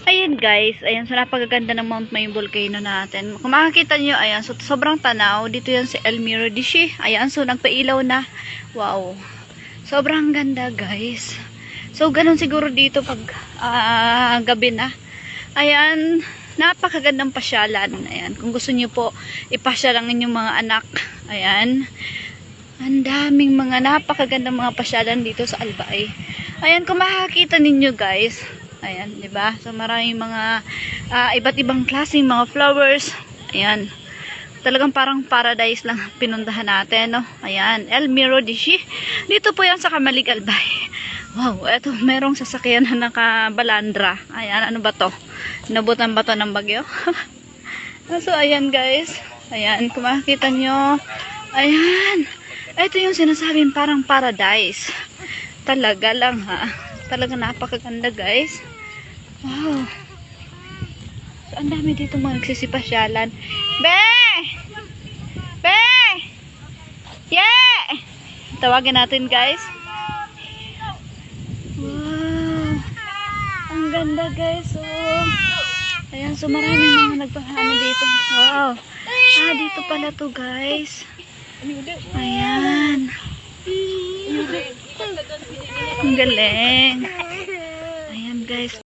Ayan guys, ayan, so napakaganda ng Mount Mayong volcano natin. Kung makakita nyo, ayan, so sobrang tanaw. Dito yan si Elmiro Dishi. Ayan, so nagpailaw na. Wow. Sobrang ganda guys. So ganun siguro dito pag gabi na. Ayan, napakagandang pasyalan. Ayan, kung gusto nyo po, ipasyal ang inyong mga anak. Ayan. Ang daming mga napakagandang mga pasyalan dito sa Albay. Ayan, kung makakita ninyo guys. Ayan, 'di ba? So maraming mga iba't ibang klaseng mga flowers. Ayan. Talagang parang paradise lang pinuntahan natin, no? Ayan, Elmiro Dishi. Dito po 'yan sa Kamalig Albay. Wow, eto merong sasakyan na nakabalandra. Ayan, ano ba 'to? Nabutan ba 'to ng bagyo? So ayan, guys. Ayan, kung makikita nyo. Ayan. Ito yung sinasabing parang paradise. Talaga lang, ha? Talaga napakaganda guys. Wow. So, ang dami dito mga nagsisipasyalan. Be! Be! Yeah! Tawagin natin guys. Wow. Ang ganda guys. Oh. Ayan, so maraming mga nagpahano dito. Wow. Dito pala to guys. Ayan. Ang galing. Ayan guys.